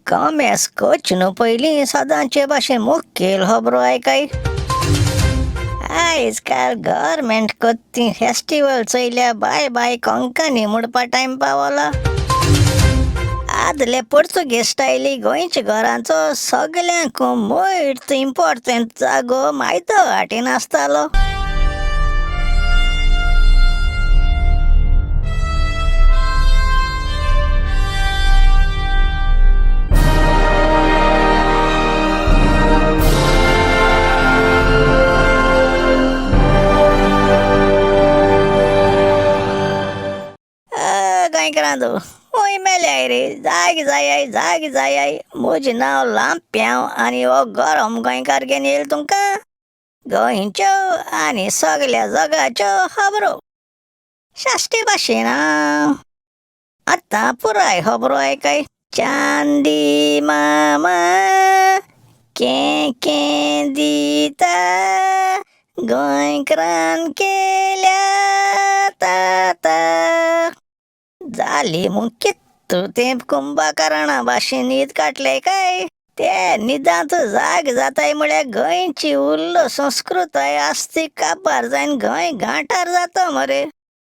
काम्यास कोचनो पयलीं सदांचे भाशेन मुखेल खबरो आयकाय. आयज काल गव्हर्मेंट कोत्ती फेस्टिवल चयल्या बाय बाय कोंकणी म्हणपा टायम पावला. आदले पोर्तुगेज स्टायली गोंयच्या घरांचो सगळ्यांक मोस्ट इम्पॉर्टंट जागो मायतो वाटेन आसतालो. गोंयकारांदो ओय मेल्याय रे, जागी जाय म्हजें नांव लांप्याव आनी हो गरम गोंयकार घेवन येयला तुमकां गोंयच्यो आनी सगळ्या जगाच्यो खबरो शाश्टी भाशेन. आतां पुराय खबरो आयकाय. चांदी मामा कें दिता गोंयकारान केल्या ता जाली म्हूण कित्तू तें कुंभकर्णा भाशेन ईद काटले काय. ते निदांत जाग जाताय म्हळ्यार गोंयची उरलो संस्कृताय आस्ती काबार जायन गोंय घांटार जाता मरे.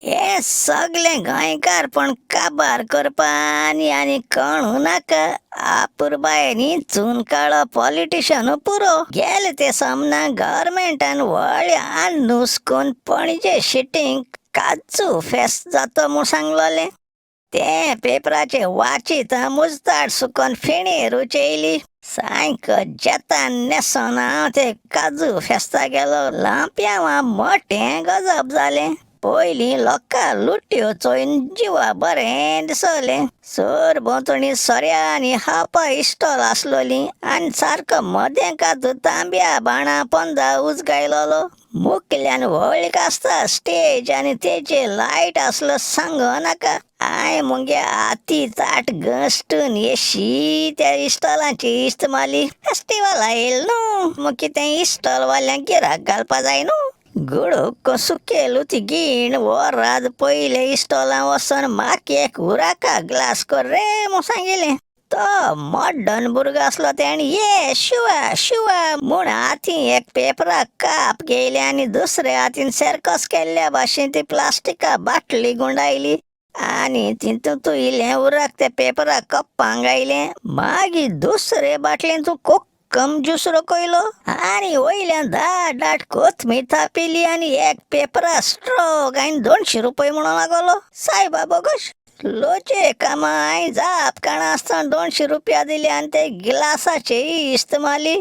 हे सगळे गोंयकार पण काबार करपा आनी कळू नाका. आपुरबायनी चून काळो पॉलिटिशियन पुरो गेले ते सामना गव्हर्मेंटान वळ्या नुस्कून पणजे सिटींग काजू फेस्त जातो म्हूण सांगलोलें. ते पेपराचे वाचीत मुजताड सुकोन फेणी रुचयली. सायक जेतान नेसन हांव ते काजू फेस्ता गेलो. लांप्यावां मोठें गजब जालें. पयलीं लोकां लुट्यो चोयन जिवा बरें दिसलें. सरभोंवतणी सोऱ्या आनी खावपा इस्टॉल आसलोलीं आनी सारको मदें काजू तांब्या बाणां पोंदा उजगायलोलो. मुखल्यान व्हडली आसता स्टेज आनी तेचेर लायट आसलो सांगो नाका. हांवें मुगे हाती ताट घश्टून येशी त्या इस्टॉलांची इश्ट मारली. फेस्टिवल येयला न्हू, मग कितें इस्टॉल वाल्यांक गिराक घालपा जाय न्हू. गुडूक सुकेल ती गीण वराद पयले इस्टॉलां वचोन म्हाका एक उराका ग्लास कर रे म्हूण सांगिल्लें. तो मॉडर्न भुरगो आसलो तेणी ये शिवा म्हूण हातीं एक पेपराक काप घेयले आनी दुसरे हातीन सेरकोस केल्ल्या भाशेन ती प्लास्टिका बाटली गुंडायली आनी तितून तूं इल्लें उराक त्या पेपराक कप्पांक घायलें. मागीर दुसरे बाटलेन तूं कोक्कम ज्यूस रोकयलो आनी वयल्यान दाट कोथमीर थापिली आनी एक पेपरा स्ट्रो घायन 200 रुपया म्हणून लागलो. सायबा बोगोश लोचे कामा हांवें जाप काणां आसतना 200 रुपया दिले आनी ते गिलासाचे इश्ट मारली.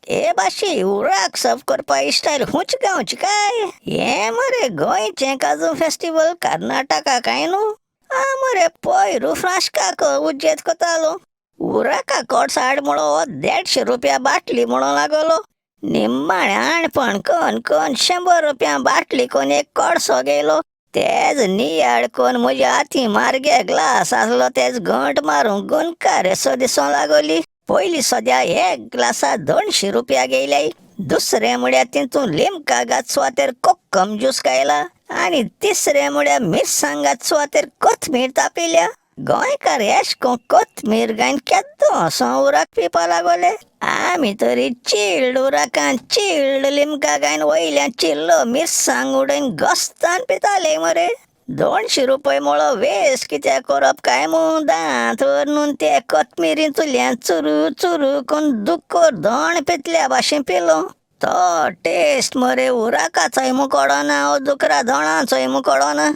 हे भाशी उराक सर्व करपा स्टायल खूंच गांवची काय. हे मरे गोंयचें काजू फेस्टिवल कर्नाटका काय न्हू. मरे पयरू फ्रांसकाक उज्जेत कोतालो. उराका कोडसाड म्हणो 150 रुपया बाटली म्हणून लागलो. निम्माणे आणपण कोन 100 रुपया बाटली कोन एक कोडसो गेलो. तेज नियाळ कोन म्हज्या हाती मारगे ग्लास आसलो तेज घंट मारूंक गुणकार सो दिसों लागोली. पयलीं सद्या एक ग्लासा 200 रुपया गेयल्याय. दुसरें म्हळ्यार तितून लिमका घात सुवातेर कोक्कम ज्यूस गायला आनी तिसरें म्हळ्यार मिरसांगात सुवातेर कोथमीर तापिल्या. गोंयकार एशको कोथमीर घायन केद्दो असो उराक पिवपा लागोले. आमी तरी चिल्ड उराकान चिल्ड लिमका घायन वयल्यान चिल्लो मिरसांग उडयन घोस्तान पिताले मरे. 200 रुपया म्हणलो वेस्ट कित्याक करप काय म्हूण दांत वरनून ते कोथमिरींतल्यान चुरू कोन दुकोर धोण पितल्या भाशेन पिलो. तो टेस्ट मरे उराकाचोय मुकोडोना ओ दुकरा धोणाचोय मुकोडोना.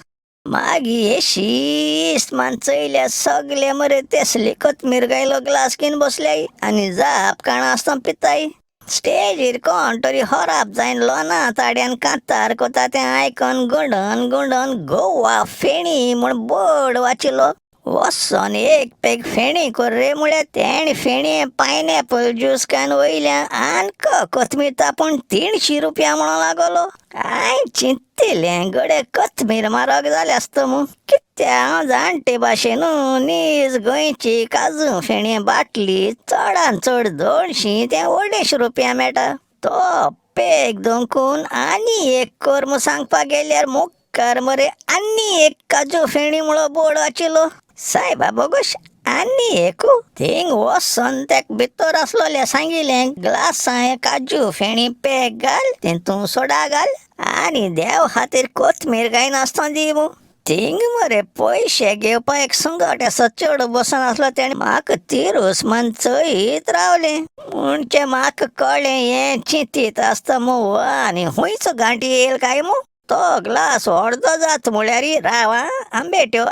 मागीर येशी मान चयल्या सगळे मरे तेसली कोथमीर गायलो ग्लास घेवन बसल्याय आनी जाप काणां आसतना पिताय. स्टेजीर कोण तरी खराब जायन लोना ताड्यान कांतार कोता तें आयकोन गुंडोन गोवा फेणी म्हूण बोर्ड वाचिलो. वचोन एक पेग फेणी कर रे म्हळ्यार तेणी फेणी पायनॅपल ज्यूस कान वयल्यान आनक कोथमीर तापून 300 रुपया म्हणून लागलो. हांवें चिंतिल्लें गडे कोथमीर म्हारग जाले आसता म्हूण. कित्या हांव जाणटे भाशेन नीज गोंयची काजू फेणी बाटली चडान चड 200 ते 250 रुपया मेळटा. तो पेग दोंकून आनी एक कर म्हूण सांगपा गेल्यार मुखार मरे आनी एक काजू फेणी म्हणलो बोर्ड वाचिलो. सायबा बोगोश आनी एकू थिंग वोसन तेक भितर आसलोले सांगिले ग्लास काजू फेणी पेक घाल तितून सोडा घाल आनी देव खातीर कोथमीर घायन आसतो दिवू थिंग मरे पयशे घेवपा एक सुंगट असो चड बसून आसलो तेणे म्हाका तिरूस मन चयत रावले म्हणजे म्हाका कळ्ळें हें चिंतीत आसता मू आनी हुंयच गांठी येयल काय मू तो ग्लास अर्दो जात म्हळ्यार राव आंबेट्यो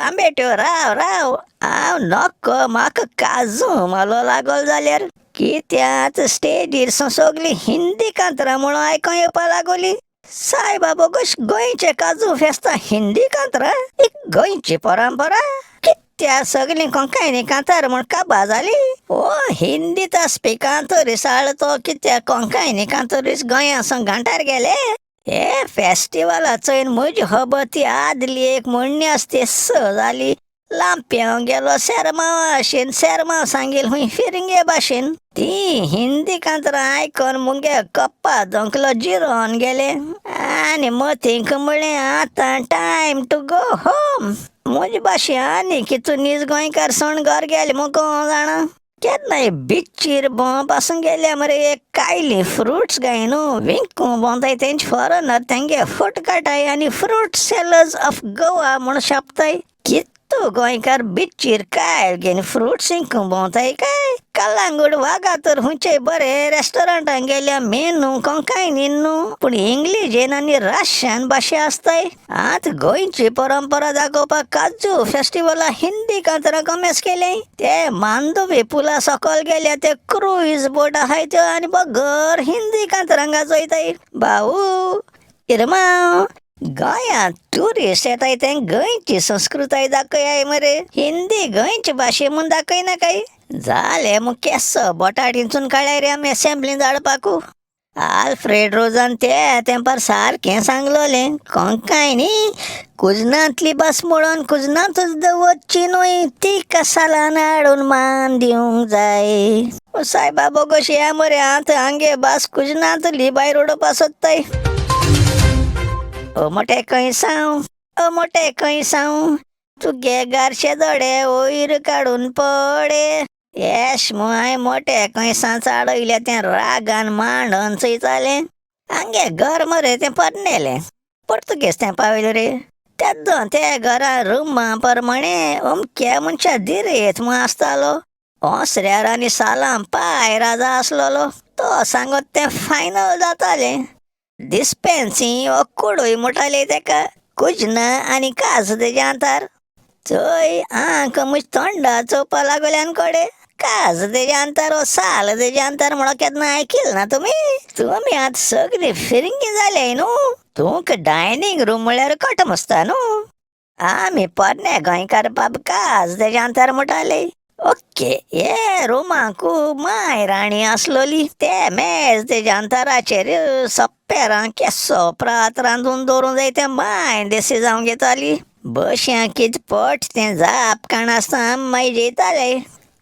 राव हांव नक्को म्हाका काजू मालो लागल जाल्यार कित्यात स्टेजीर सगळी हिंदी कांतरां म्हणून आयको येवपा लागोली सायबाबा कश गोंयचे काजू फेस्तां हिंदी कांतरां ही गोंयची परंपरा कित्या सगळीं कोंकणी कांतार म्हूण काबार जाली ओ हिंदी आसपी कांतोरीस तो कित्या कोंकणी कांतोरीस गोंयांत घांटार गेले हे फेस्टिवला चोयन म्हजी खबर आदली एक म्हणणी आसती जाली लांप्याव गेलो सेरमांव आशेन सेरमांव सांगील हुंय फिरंगे भाशेन ती हिंदी कांतरां आयकोन मुगे कप्पा धोंकलो जिरोन गेले आनी मतींक म्हणलें आतां टायम टू गो होम म्हजे भाशेन आनी कितू नीज गोंयकार सण घर गेले मगो जाणा केन्नाय बिचीर भोंवप पासून गेल्या मरे एक कायली फ्रुट्स गाय न्हू विंकू भोंवताय तेंचे फॉरनर तेंगे फूट काटाय आनी फ्रूट सेलर्स ऑफ गोवा म्हूण छापताय तू गोंयकार बिचीर काय घेवन फ्रुट्स विंकू भोंवताय काय कलांगूट वागातोर हुंचे बरे रेस्टॉरंटान गेल्या मेनू कोंकणी न्हू पूण इंग्लिशेन आनी रशियन भाशा आसताय आत गोंयची परंपरा दाखोवपाक काजू फेस्टिवला हिंदी कांतरां कमेस केले ते मांदोवी पुला सकयल गेल्या ते क्रुईज बोट आहाय त्यो आनी बगर हिंदी कांतरांगा चोयताय भाऊ इरमाव गोंयांत ट्युरिस्ट येताय ते गोंयची संस्कृताय दाखयाय मरे हिंदी गोंयची भाशे म्हूण दाखयना काय जाले मग केस बोटाटींसून काळ्या रे आमी असेंब्लीन धाडपाकू आल्फ्रेड रोजान ते तेंपार सारकें सांगलोले कोंकणी कुजनांतली भास म्हणून कुजनांतूच दवरची न्हय ती कसालान हाडून मान दिवंक जाय सायबाबा कशी या मरे आत हांगे भास कुजनांतली भायर उडोवपा सोदताय ओ मोटे खंय साव तुगे गारशे दोडे वयर काडून पडे येश मुहाय मोटे खंयसा चाडयले तें रागान मांडन चयताले हांगे घर मरे तें पडनेले पुर्तुगेज तें पावयले रे तेद्दो ते घरा रुमा प्रमाणे अमक्या मनशा दिरेत म्हूण आसतालो ओसऱ्यार आनी सालां पाय राजा आसलोलो तो सांगत तें फायनल जातालें डिस्पेन्सी ओ कुडूय म्हणटाले तेका कुजना आनी काज तेजे अंतर थंय आंक म्हजी तोंडा चोवपा लागल्यान कडे काज तेजे अंतर ओ साल तेजे अंतर म्हणून केन्ना आयकिल ना तुमी आतां सगळीं फिरंगी जाले न्हू तूंक डायनींग रूम म्हळ्यार कट मसता न्हू आमी पोरणे गोंयकार बाब काज तेजे अंतर म्हणटाले ओके हे रुमाकू माय राणी आसलोली ते मेज तेजे अंतराचेर सप्पेरां केसो प्रात रांदून दवरूंक जाय तें माय देसी जावंक येताली बश्यां कित पट तें जाप काण आसता मागीर जेयताले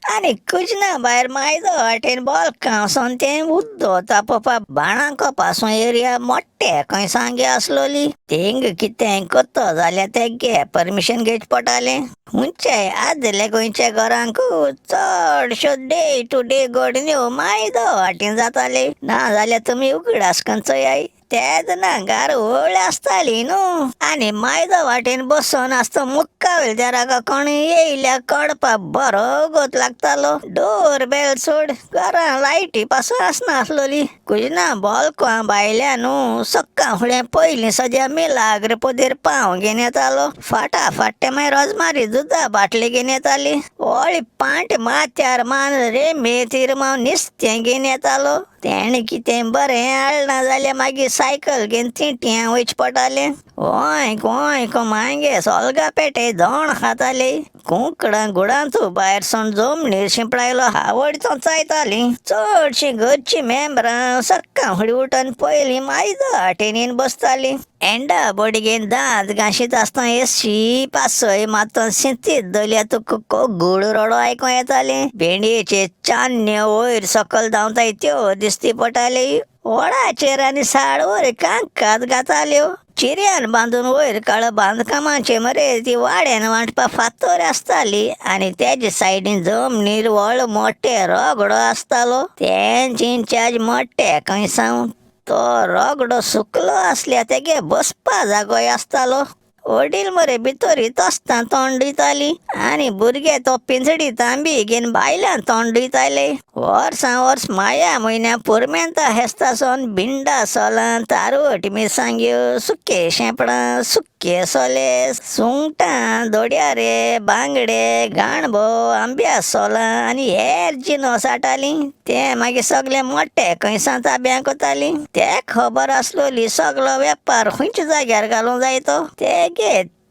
आनी कुजना भायर मायदो वाटेन बॉल्कांसून तें उद्दो तापोवपाक बाणांको पासून एरिया मोट्टे खंय सांगे आसलोली थिंग कितें कोत्तो जाल्यार तेगे परमिशन घेवचें पडटालें हुंचे आदले गोंयच्या घरांक चडश्यो डे टू डे घडण्यो मायदो वाटेन जाताले ना जाल्यार तुमी उगडास करून चोयाय तेद नांगार व्हळ आसताली न्हू आनी मायदो वाटेन बसून आसता मुक्का वेळार कोण येयल्या कळपाक बरो गोत लागतालो डोर बेल सोड घरां लायटी पासून आसना आसलोली कुजना बॉल्कां भायल्या न्हू सक्कां फुडें पयलीं सद्या मिलाग्र पोदेर पांव घेवन येतालो फाटाफाट ते मागीर रोजमारी दुदा बाटली घेवन येताली व्हळी पांट माथ्यार मान रे मेथीर माव नुस्तें घेवन येतालो तेणें कितें बरें हाडना जाल्यार मागीर सायकल घेवन तिट्यां वयचें पडटालें गोंय मागे सोलगा पेटे धोण खाताले कुंकडां गुडांतू भायर सोन जमनीर शिंपडायलो आवडतो चायतालीं चडशीं घरचीं मेंबरां सक्कां फुडें उठून पयलीं मायदो वाटेनीन बसतालीं एंडा बडगेन दांत घाशीत आसतना एशी पासय मातून सिंतीत दवल्या तुका गुड रडो आयको येतालें भेंडयेचे चान्न्यो वयर सकयल धांवताय त्यो दिसती पडटाली व्हळाचेर आनी साडवर कांकात घाताल्यो चिऱ्यान बांधून वयर काळ बांदकामाचे मरे ती वाड्यान वांटपा फातोर आसताली आनी तेजे सायडीन जमनीर व्हड मोठे रगडो आसतालो तेंची इंचार्ज मोठे कंसावन तो रगडो सुकलो आसल्या तेगे बसपा जागोय आसतालो वडील मरे भितर आसता तोंड दिताली आनी भुरगे तो पिंजडी तांबी घेवन बायलां तोंड दिताले वर्सां वर्स माया म्हयन्या पुरमेंता हेस्ता सोन भिंडा सोलां तारवट मिरसांग्यो सुके शेपडां सुके सोले सुंगटां दोड्यारे बांगडे गाणबो आंब्या सोलां आनी हेर जिनस हाडटाली ते मागीर सगळे मोठे खंयसा ताब्यांक वताली ते खबर आसलोली सगळो वेपार खंयच्या जाग्यार घालूंक जाय तो तेगे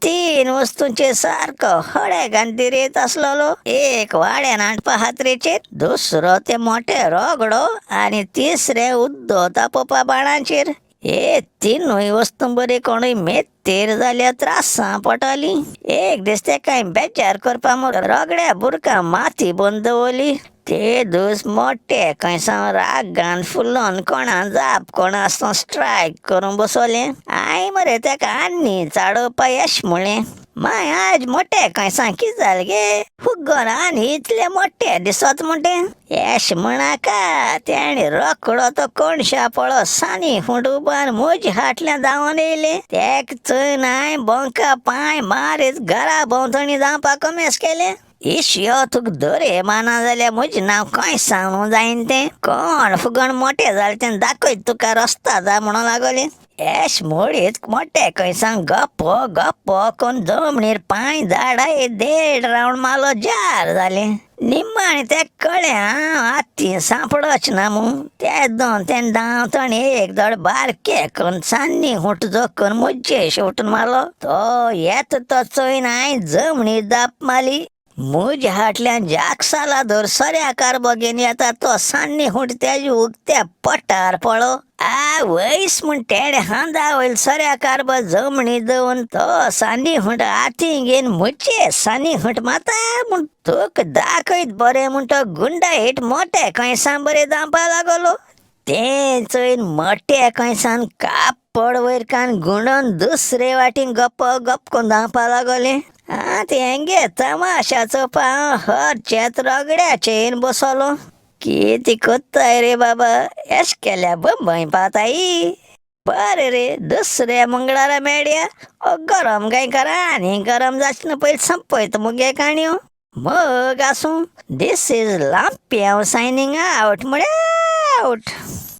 3 वस्तूंचे सारको हडे गांधीर येत आसलोलो एक वाड्यान हाडपा हातरेचेर दुसरो ते मोठे रगडो आनी तिसरे उद्दो तापोवपा बाणाचेर हे 3 वस्तू बरी कोणूय मेत्तेर जाल्यार त्रासां पडटाली एक दीस तेका बेजार करपा म्हूण रगड्या बुरकां माती बंद दवरली ते दीस मोठे खंयसा रागान फुल्लोन कोणा जाप कोणा स्ट्रायक करून बसवले आय मरे तेका आनी चाडोवपा येश म्हणलें माय आज मोठे खंयसा कितें जालें गे फुग्गोन आनी इतले मोठे दिसत म्हणटे येश म्हणाका तेणी रोखडो तो कोणशा पळो सानी फुंडूबान म्हजे हाटल्यान धांवन येयले तेक चोयन हांय बोंका पांय मारीत घरा भोंवतणी धांवपा कमेस केले इश्यो तुक दरे माना जाल्यार म्हजें नांव खंय सांगूं जायन तें कोण फुगण मोठे जालें तें दाखयत तुका रस्ता जा म्हणूं लागले एश मोडीत मोठे खंय सांग गप्पो गप्पो कोण जमनीर पांय धाडाय 1.5 रावंड मारलो जार जाले निम्माणी ते कळ्ळें हांव आत्ती सांपडोच ना म्हूण ते दोन तें धांवतण एक धड बारके करून सान्नी हुट जोखून मुज्जे शेवटून मारलो तो येत तो चोयन हांयें जमनीर दाप मारली मुज हाटल्यान जाकसाला धर सऱ्या कारबो घेवन येता तो सान्नी हुट तेजे उगत्या पटार पळो वयस म्हूण तेडे हांदा वयल सऱ्या कारबो जमणी दवरून तो सान्नी हुट हाती घेवन मुज्जे सान्नी हुट माता म्हूण तुका दाखयत बरें म्हूण तो गुंडा हिट मोठे खंयसा बरें धांवपा लागलो तें चोयन मोठे खंयसान कापड वयर कान गुंडोन दुसरे वाटेन गप्प गप करून धांवपा लागले तेंगे तमाशाचो पांव हर चेत रगड्याचे येवन बसलो कितें कोत्ताय रे बाबा एश केल्या बंबय पाताई बरें रे दुसऱ्या मंगळारा मेळया गरम गाय करा आनी गरम जाचना पयलीं संपयत मुगे काणयो मग आसूं दिस इज लांपी हांव सायनींग आवट म्हळ्यार आवट